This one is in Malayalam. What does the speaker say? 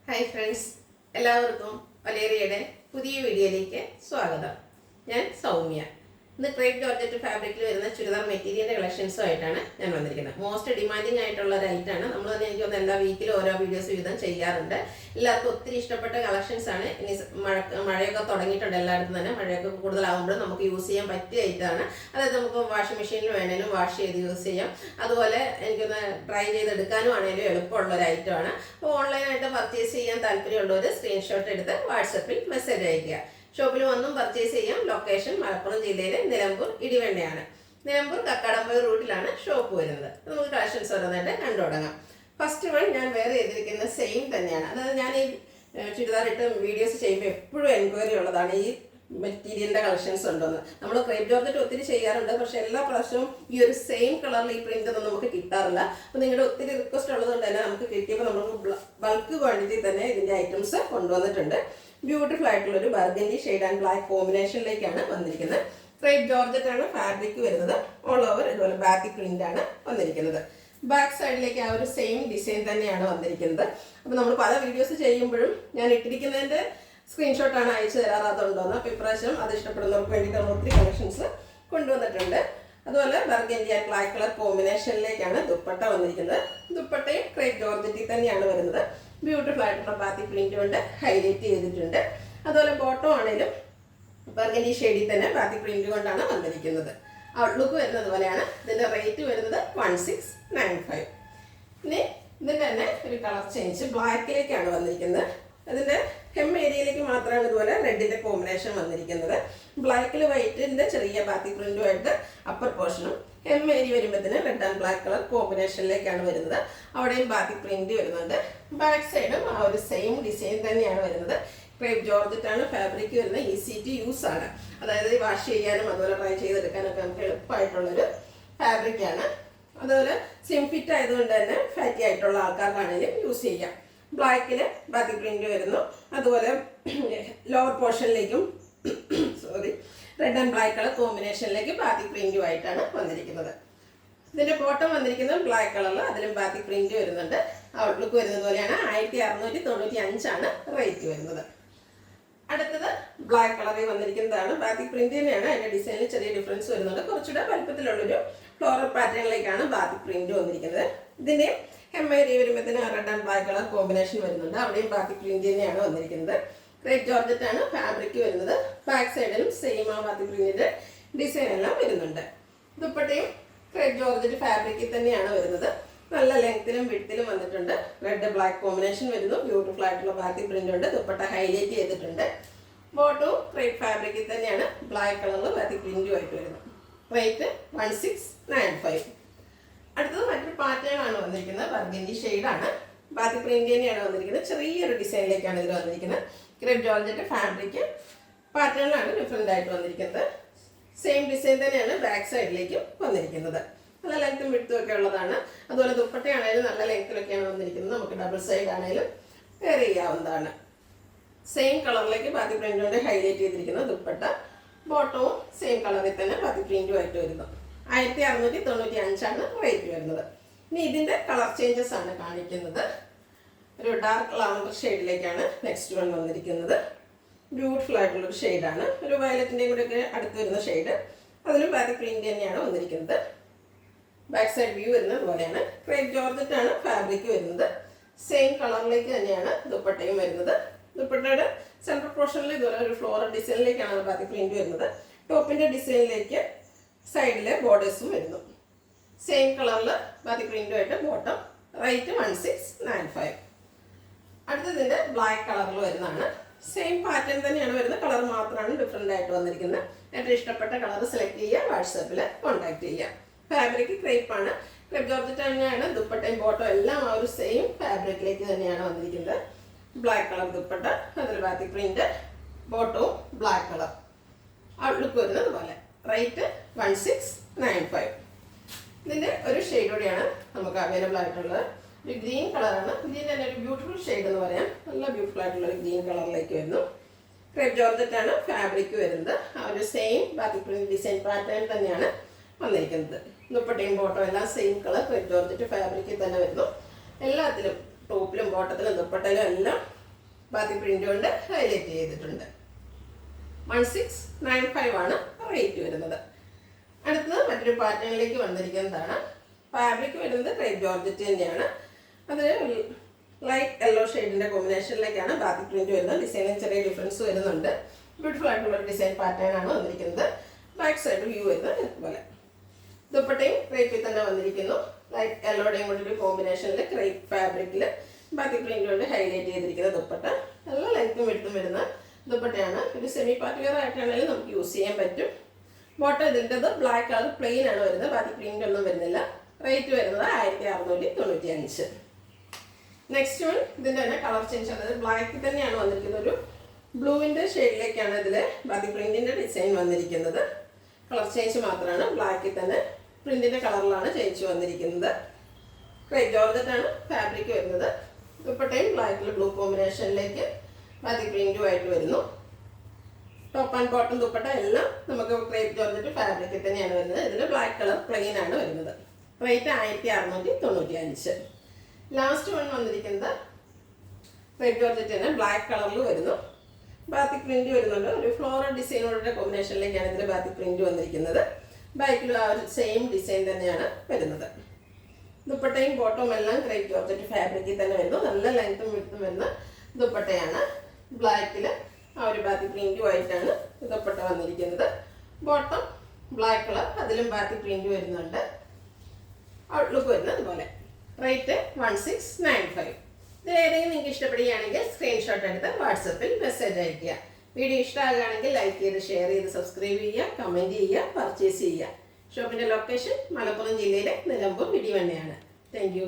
ഹായ് ഫ്രണ്ട്സ്, എല്ലാവർക്കും വലേറിയയുടെ പുതിയ വീഡിയോയിലേക്ക് സ്വാഗതം. ഞാൻ സൗമ്യ. ഇന്ന് ക്രേപ്പ് ജോർജറ്റ് ഫാബ്രിക്കിൽ വരുന്ന ചുരിദാർ മെറ്റീരിയലിൻ്റെ കളക്ഷൻസുമായിട്ടാണ് ഞാൻ വന്നിരിക്കുന്നത്. മോസ്റ്റ് ഡിമാൻഡിങ് ആയിട്ടുള്ള ഒരു ഐറ്റാണ്. നമ്മൾ തന്നെ എനിക്ക് തോന്നുന്നു എല്ലാ വീക്കിലും ഓരോ വീഡിയോസ് വീതം ചെയ്യാറുണ്ട്. എല്ലാവർക്കും ഒത്തിരി ഇഷ്ടപ്പെട്ട കളക്ഷൻസാണ്. ഇനി മഴയൊക്കെ തുടങ്ങിയിട്ടുണ്ട്, എല്ലായിടത്തും തന്നെ മഴയൊക്കെ കൂടുതലാകുമ്പോഴും നമുക്ക് യൂസ് ചെയ്യാൻ പറ്റിയ ഐറ്റമാണ്. അതായത് നമുക്ക് വാഷിംഗ് മെഷീനിൽ വേണേലും വാഷ് ചെയ്ത് യൂസ് ചെയ്യാം. അതുപോലെ എനിക്കൊന്ന് ഡ്രൈ ചെയ്തെടുക്കാനും ആണെങ്കിലും എളുപ്പമുള്ള ഒരു ഐറ്റമാണ്. അപ്പോൾ ഓൺലൈനായിട്ട് പർച്ചേസ് ചെയ്യാൻ താല്പര്യമുള്ളവർ സ്ക്രീൻഷോട്ട് എടുത്ത് വാട്സപ്പിൽ മെസ്സേജ് അയയ്ക്കുക. ഷോപ്പിൽ വന്നും പർച്ചേസ് ചെയ്യാം. ലൊക്കേഷൻ മലപ്പുറം ജില്ലയിലെ നിലമ്പൂർ ഇടിവണ്ണയാണ്. നിലമ്പൂർ കക്കാടംപൊയിൽ റൂട്ടിലാണ് ഷോപ്പ് വരുന്നത്. നമുക്ക് കളക്ഷൻസ് ഓരോന്നായിട്ട് കണ്ടു തുടങ്ങാം. ഫസ്റ്റ് വൺ ഞാൻ വേറെ ചെയ്തിരിക്കുന്ന സെയിം തന്നെയാണ്. അതായത് ഞാൻ ഈ ചുരിദാറിട്ട് വീഡിയോസ് ചെയ്യുമ്പോൾ എപ്പോഴും എൻക്വയറി ഉള്ളതാണ് ഈ മെറ്റീരിയലിൻ്റെ കളക്ഷൻസ് ഉണ്ടോന്ന്. നമ്മൾ ക്രേപ്പ് ജോർജറ്റ് ഒത്തിരി ചെയ്യാറുണ്ട്, പക്ഷേ എല്ലാ പ്രാവശ്യവും ഈ ഒരു സെയിം കളറിൽ ഈ പ്രിന്റ് ഒന്നും നമുക്ക് കിട്ടാറില്ല. അപ്പോൾ നിങ്ങളുടെ ഒത്തിരി റിക്വസ്റ്റ് ഉള്ളതുകൊണ്ട് തന്നെ നമുക്ക് കിട്ടിയപ്പോൾ നമുക്ക് ബൾക്ക് ക്വാണ്ടിറ്റി തന്നെ ഇതിൻ്റെ ഐറ്റംസ് കൊണ്ടുവന്നിട്ടുണ്ട്. ബ്യൂട്ടിഫുൾ ആയിട്ടുള്ളൊരു ബർഗൻഡി ഷെയ്ഡ് ആൻഡ് ബ്ലാക്ക് കോമ്പിനേഷനിലേക്കാണ് വന്നിരിക്കുന്നത്. ക്രേപ്പ് ജോർജറ്റ് ആണ് ഫാബ്രിക് വരുന്നത്. ഓൾ ഓവർ ഇതുപോലെ ബാക്ക് പ്രിന്റ് ആണ് വന്നിരിക്കുന്നത്. ബാക്ക് സൈഡിലേക്ക് ആ ഒരു സെയിം ഡിസൈൻ തന്നെയാണ് വന്നിരിക്കുന്നത്. അപ്പോൾ നമ്മൾ പല വീഡിയോസ് ചെയ്യുമ്പോഴും ഞാൻ ഇട്ടിരിക്കുന്നതിൻ്റെ സ്ക്രീൻഷോട്ടാണ് അയച്ചു തരാറുണ്ടോന്ന്. അപ്പോൾ ഇപ്രാവശ്യം അത് ഇഷ്ടപ്പെടുന്നവർക്ക് വേണ്ടിയിട്ട് നമ്മൾ ഒത്തിരി കളക്ഷൻസ് കൊണ്ടുവന്നിട്ടുണ്ട്. അതുപോലെ ബർഗൻഡി ആൻഡ് ബ്ലാക്ക് കളർ കോമ്പിനേഷനിലേക്കാണ് ദുപ്പട്ട വന്നിരിക്കുന്നത്. ദുപ്പട്ടയും ക്രേപ്പ് ജോർജറ്റിൽ തന്നെയാണ് വരുന്നത്. ബ്യൂട്ടിഫുൾ ആയിട്ടുള്ള ബാത്തി പ്രിന്റ് കൊണ്ട് ഹൈലൈറ്റ് ചെയ്തിട്ടുണ്ട്. അതുപോലെ ബോട്ടം ആണെങ്കിലും ബർഗൻഡി ഷെയ്ഡിൽ തന്നെ ബാത്തി പ്രിന്റ് കൊണ്ടാണ് വന്നിരിക്കുന്നത്. ഔട്ട്ലുക്ക് വരുന്നത് പോലെയാണ്. ഇതിൻ്റെ റേറ്റ് വരുന്നത് 1695. ഇനി ഇതിൻ്റെ തന്നെ ഒരു കളർ ചേഞ്ച് ബ്ലാക്കിലേക്കാണ് വന്നിരിക്കുന്നത്. അതിൻ്റെ ഹെം ഏരിയയിലേക്ക് മാത്രമാണ് ഇതുപോലെ റെഡിൻ്റെ കോമ്പിനേഷൻ വന്നിരിക്കുന്നത്. ബ്ലാക്കിൽ വൈറ്റിൻ്റെ ചെറിയ ബാത്തി പ്രിന്റുമായിട്ട് അപ്പർ പോർഷനും ഹെം ഏരിയ വരുമ്പോഴത്തേന് റെഡ് ആൻഡ് ബ്ലാക്ക് കളർ കോമ്പിനേഷനിലേക്കാണ് വരുന്നത്. അവിടെയും ബാത്തി പ്രിന്റ് വരുന്നുണ്ട്. ബാക്ക് സൈഡും ആ ഒരു സെയിം ഡിസൈൻ തന്നെയാണ് വരുന്നത്. ക്രേപ്പ് ജോർജറ്റ് ആണ് ഫാബ്രിക് വരുന്നത്. ഈസി ടു യൂസ് ആണ്. അതായത് വാഷ് ചെയ്യാനും അതുപോലെ ഡ്രൈ ചെയ്തെടുക്കാനൊക്കെ നമുക്ക് എളുപ്പമായിട്ടുള്ളൊരു ഫാബ്രിക്കാണ്. അതുപോലെ സ്ലിം ഫിറ്റ് ആയതുകൊണ്ട് തന്നെ ഫാറ്റി ആയിട്ടുള്ള ആൾക്കാർക്കാണെങ്കിലും യൂസ് ചെയ്യാം. ബ്ലാക്കിൽ ബാത്തി പ്രിന്റ് വരുന്നു. അതുപോലെ ലോവർ പോർഷനിലേക്കും റെഡ് ആൻഡ് ബ്ലാക്ക് കളർ കോമ്പിനേഷനിലേക്ക് ബാത്തി പ്രിന്റുമായിട്ടാണ് വന്നിരിക്കുന്നത്. ഇതിൻ്റെ ബോട്ടം വന്നിരിക്കുന്നത് ബ്ലാക്ക് കളറിൽ, അതിലും ബാത്തി പ്രിന്റ് വരുന്നുണ്ട്. ഔട്ട്ലുക്ക് വരുന്നത് പോലെയാണ്. 1695 റേറ്റ് വരുന്നത്. അടുത്തത് ബ്ലാക്ക് കളറിൽ വന്നിരിക്കുന്നതാണ്. ബാത്തി പ്രിന്റ് തന്നെയാണ്. അതിൻ്റെ ഡിസൈനിൽ ചെറിയ ഡിഫറൻസ് വരുന്നുണ്ട്. കുറച്ചുകൂടെ വലുപ്പത്തിലുള്ളൊരു ഫ്ലോറൽ പാറ്റേണിലേക്കാണ് ബാത്തി പ്രിന്റ് വന്നിരിക്കുന്നത്. ഇതിൻ്റെ ഹെം ഏരിയ വരുമ്പോഴത്തേന് red and black colour combination വരുന്നുണ്ട്. അവിടെയും ബാത്തി പ്രിന്റ് തന്നെയാണ് വന്നിരിക്കുന്നത്. ക്രേപ്പ് ജോർജറ്റ് ആണ് ഫാബ്രിക് വരുന്നത്. ബാക്ക് സൈഡിലും സെയിം ആ ബാത്തി പ്രിന്റിന്റെ ഡിസൈൻ എല്ലാം വരുന്നുണ്ട്. ദുപ്പട്ടയും ക്രേപ്പ് ജോർജറ്റ് ഫാബ്രിക്കിൽ തന്നെയാണ് വരുന്നത്. നല്ല ലെങ്ത്തിലും വിഡ്ത്തിലും വന്നിട്ടുണ്ട്. റെഡ് ബ്ലാക്ക് കോമ്പിനേഷൻ വരുന്നു. ബ്യൂട്ടിഫുൾ ആയിട്ടുള്ള ബാത്തി പ്രിന്റ് ഉണ്ട്. ദുപ്പട്ട ഹൈലൈറ്റ് ചെയ്തിട്ടുണ്ട്. ബോട്ടവും ക്രേപ്പ് ഫാബ്രിക്കിൽ തന്നെയാണ് ബ്ലാക്ക് കളറിൽ ബാത്തി പ്രിന്റുമായിട്ട് വരുന്നത്. റേറ്റ് 1695. അടുത്തത് മറ്റൊരു പാറ്റേൺ ആണ് വന്നിരിക്കുന്നത്. ബർഗൻഡി ഷെയ്ഡാണ്. ബാത്തി പ്രിന്റ് തന്നെയാണ് വന്നിരിക്കുന്നത്. ചെറിയൊരു ഡിസൈനിലേക്കാണ് ഇതിൽ വന്നിരിക്കുന്നത്. ക്രേപ്പ് ജോർജറ്റ് ഫാബ്രിക് പാറ്റേണിലാണ് ഡിഫറെൻ്റ് ആയിട്ട് വന്നിരിക്കുന്നത്. സെയിം ഡിസൈൻ തന്നെയാണ് ബാക്ക് സൈഡിലേക്കും വന്നിരിക്കുന്നത്. നല്ല ലെങ്ത്തും വിഡ്ത്തും ഒക്കെ ഉള്ളതാണ്. അതുപോലെ ദുപ്പട്ടയാണെങ്കിലും നല്ല ലെങ്ത്തിലൊക്കെയാണ് വന്നിരിക്കുന്നത്. നമുക്ക് ഡബിൾ സൈഡ് ആണെങ്കിലും വെയർ ചെയ്യാവുന്നതാണ്. സെയിം കളറിലേക്ക് ബാത്തി പ്രിന്റ് കൊണ്ട് ഹൈലൈറ്റ് ചെയ്തിരിക്കുന്ന ദുപ്പട്ട. ബോട്ടവും സെയിം കളറിൽ തന്നെ ബാത്തി പ്രിന്റുമായിട്ട് വരുന്നു. 1695 റേറ്റ് വരുന്നത്. ഇനി ഇതിൻ്റെ കളർ ചേഞ്ചസ് ആണ് കാണിക്കുന്നത്. ഒരു ഡാർക്ക് ലാവൻഡർ ഷെയ്ഡിലേക്കാണ് നെക്സ്റ്റ് വൺ വന്നിരിക്കുന്നത്. ബ്യൂട്ടിഫുൾ ആയിട്ടുള്ളൊരു ഷെയ്ഡാണ്. ഒരു വയലറ്റിൻ്റെയും കൂടെയൊക്കെ അടുത്ത് വരുന്ന ഷെയ്ഡ്. അതിലും ബാത്തി പ്രിന്റ് തന്നെയാണ് വന്നിരിക്കുന്നത്. ബാക്ക് സൈഡ് വ്യൂ വരുന്നത് പോലെയാണ്. ക്രേപ്പ് ജോർജറ്റ് ആണ് ഫാബ്രിക് വരുന്നത്. സെയിം കളറിലേക്ക് തന്നെയാണ് ദുപ്പട്ടയും വരുന്നത്. ദുപ്പട്ടയുടെ സെൻട്രൽ പോർഷനിൽ ഇതുപോലെ ഒരു ഫ്ലോറൽ ഡിസൈനിലേക്കാണ് ബാത്തി പ്രിന്റ് വരുന്നത്. ടോപ്പിൻ്റെ ഡിസൈനിലേക്ക് സൈഡിലെ ബോർഡേഴ്സും വരുന്നു. സെയിം കളറിൽ ബാത്തി പ്രിന്റുമായിട്ട് ബോട്ടം. റേറ്റ് 1695. അടുത്തതിൻ്റെ ബ്ലാക്ക് കളറിൽ വരുന്നതാണ്. സെയിം പാറ്റേൺ തന്നെയാണ് വരുന്നത്. കളർ മാത്രമാണ് ഡിഫറെൻ്റ് ആയിട്ട് വന്നിരിക്കുന്നത്. ഏറ്റവും ഇഷ്ടപ്പെട്ട കളർ സെലക്ട് ചെയ്യുക. വാട്സാപ്പിൽ കോൺടാക്ട് ചെയ്യുക. ഫാബ്രിക് ക്രേപ്പാണ്. ക്രേപ്പ് ജോർജറ്റ് തന്നെയാണ്. ദുപ്പട്ടയും ബോട്ടോ എല്ലാം ആ ഒരു സെയിം ഫാബ്രിക്കിലേക്ക് തന്നെയാണ് വന്നിരിക്കുന്നത്. ബ്ലാക്ക് കളർ ദുപ്പട്ട, അതിൽ ബാത്തി പ്രിന്റ്, ബോട്ടവും ബ്ലാക്ക് കളർ. ഔട്ട്ലുക്ക് വരുന്നത് പോലെ. റേറ്റ് 1695. ഇതിൻ്റെ ഒരു ഷെയ്ഡ് കൂടിയാണ് നമുക്ക് അവൈലബിൾ ആയിട്ടുള്ളത്. ഒരു ഗ്രീൻ കളറാണ്. ഇതിൻ്റെ തന്നെ ഒരു ബ്യൂട്ടിഫുൾ ഷെയ്ഡ് എന്ന് പറയാം. നല്ല ബ്യൂട്ടിഫുൾ ആയിട്ടുള്ള ഒരു ഗ്രീൻ കളറിലേക്ക് വരുന്നു. ക്രേപ്പ് ജോർജറ്റ് ആണ് ഫാബ്രിക് വരുന്നത്. ആ ഒരു സെയിം ബാത്തി പ്രിന്റ് ഡിസൈൻ പാറ്റേൺ തന്നെയാണ് വന്നിരിക്കുന്നത്. ദുപ്പട്ടയും ബോട്ടോ എല്ലാം സെയിം കളർ ക്രേപ്പ് ജോർജറ്റ് ഫാബ്രിക്കിൽ തന്നെ വരുന്നു. എല്ലാത്തിലും ടോപ്പിലും ബോട്ടത്തിലും ദുപ്പട്ടയിലും എല്ലാം ബാത്തി പ്രിന്റ് കൊണ്ട് ഹൈലൈറ്റ് ചെയ്തിട്ടുണ്ട്. 1695 ആണ് റേറ്റ് വരുന്നത്. അടുത്തത് മറ്റൊരു പാറ്റേണിലേക്ക് വന്നിരിക്കുന്നതാണ്. ഫാബ്രിക് വരുന്നത് ക്രേപ്പ് ജോർജറ്റ് തന്നെയാണ്. അത് ലൈറ്റ് യെല്ലോ ഷെയ്ഡിൻ്റെ കോമ്പിനേഷനിലേക്കാണ് ബാത്തി പ്രിന്റ് വരുന്നത്. ഡിസൈനിൽ ചെറിയ ഡിഫറൻസ് വരുന്നുണ്ട്. ബ്യൂട്ടിഫുൾ ആയിട്ടുള്ള ഡിസൈൻ പാറ്റേൺ ആണ് വന്നിരിക്കുന്നത്. ബാക്ക് സൈഡ് വ്യൂ വരുന്നത് ഇതുപോലെ. ദുപ്പട്ടയും ക്രേപ്പിൽ തന്നെ വന്നിരിക്കുന്നു. ലൈറ്റ് യെല്ലോടെയും കൂടി ഒരു കോമ്പിനേഷനിൽ ക്രേപ്പ് ഫാബ്രിക്കിൽ ബാത്തി പ്രിന്റ് കൊണ്ട് ഹൈലൈറ്റ് ചെയ്തിരിക്കുന്ന ദുപ്പട്ട. നല്ല ലെങ്ത്തും എടുത്തും വരുന്ന ദുപ്പട്ടയാണ്. ഒരു സെമി പാർട്ടി വെയർ ആയിട്ടാണെങ്കിലും നമുക്ക് യൂസ് ചെയ്യാൻ പറ്റും. ബോട്ടം ഇതിൻ്റെത് ബ്ലാക്ക് കളർ പ്ലെയിൻ ആണ് വരുന്നത്. ബാത്തി പ്രിന്റ് ഒന്നും വരുന്നില്ല. റേറ്റ് വരുന്നത് 1695. നെക്സ്റ്റ് വൺ ഇതിൻ്റെ തന്നെ കളർ ചേഞ്ച്, അതായത് ബ്ലാക്കിൽ തന്നെയാണ് വന്നിരിക്കുന്നത്. ഒരു ബ്ലൂവിൻ്റെ ഷെയ്ഡിലേക്കാണ് ഇതിൽ ബാത്തി പ്രിന്റിൻ്റെ ഡിസൈൻ വന്നിരിക്കുന്നത്. കളർ ചേഞ്ച് മാത്രമാണ്. ബ്ലാക്കിൽ തന്നെ പ്രിന്റിൻ്റെ കളറിലാണ് ചേഞ്ച് വന്നിരിക്കുന്നത്. ക്രേപ്പ് ജോർജറ്റാണ് ഫാബ്രിക് വരുന്നത്. ദുപ്പട്ടയും ബ്ലാക്കിൽ ബ്ലൂ കോമ്പിനേഷനിലേക്ക് ബാത്തി പ്രിന്റുമായിട്ട് വരുന്നു. ടോപ്പ് ആൻഡ് ബോട്ടം ദുപ്പട്ട എല്ലാം നമുക്ക് ക്രേപ്പ് ജോർജറ്റ് ഫാബ്രിക്കിൽ തന്നെയാണ് വരുന്നത്. ഇതിൽ ബ്ലാക്ക് കളർ പ്ലെയിൻ ആണ് വരുന്നത്. റേറ്റ് 1695. ലാസ്റ്റ് വൺ വന്നിരിക്കുന്നത് ക്രേപ്പ് ജോർജറ്റ് തന്നെ ബ്ലാക്ക് കളറിൽ വരുന്നു. ബാത്തി പ്രിന്റ് വരുന്നുണ്ട്. ഒരു ഫ്ലോറൽ ഡിസൈനോടെ കോമ്പിനേഷനിലേക്കാണ് ഇതിൽ ബാത്തി പ്രിന്റ് വന്നിരിക്കുന്നത്. ബാക്കിലും ആ ഒരു സെയിം ഡിസൈൻ തന്നെയാണ് വരുന്നത്. ദുപ്പട്ടയും ബോട്ടവും എല്ലാം ക്രേപ്പ് ജോർജറ്റ് ഫാബ്രിക്കിൽ തന്നെ വരുന്നു. നല്ല ലെങ്ത്തും വിഡ്ത്തും വരുന്ന ദുപ്പട്ടയാണ്. ബ്ലാക്കിൽ ആ ഒരു ബാത്തി പ്രിന്റുമായിട്ടാണ് ദുപ്പട്ട വന്നിരിക്കുന്നത്. ബോട്ടം ബ്ലാക്ക് കളർ, അതിലും ബാത്തി പ്രിന്റ് വരുന്നുണ്ട്. ഔട്ട്ലുക്ക് വരുന്നത് അതുപോലെ. റേറ്റ് 1695. ഇതിലേതെങ്കിലും നിങ്ങൾക്ക് ഇഷ്ടപ്പെടുകയാണെങ്കിൽ സ്ക്രീൻഷോട്ട് എടുത്ത് വാട്സപ്പിൽ മെസ്സേജ് അയയ്ക്കുക. വീഡിയോ ഇഷ്ടമാകുകയാണെങ്കിൽ ലൈക്ക് ചെയ്ത്, ഷെയർ ചെയ്ത്, സബ്സ്ക്രൈബ് ചെയ്യുക, കമൻറ്റ് ചെയ്യുക, പർച്ചേസ് ചെയ്യുക. ഷോപ്പിൻ്റെ ലൊക്കേഷൻ മലപ്പുറം ജില്ലയിലെ നിലമ്പൂർ ഇടിവണ്ണയാണ്. Thank you.